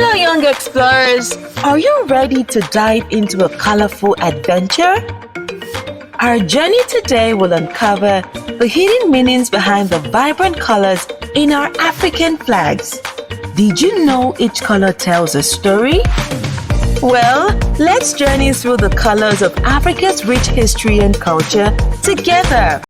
Hello, young explorers! Are you ready to dive into a colorful adventure? Our journey today will uncover the hidden meanings behind the vibrant colors in our African flags. Did you know each color tells a story? Well, let's journey through the colors of Africa's rich history and culture together.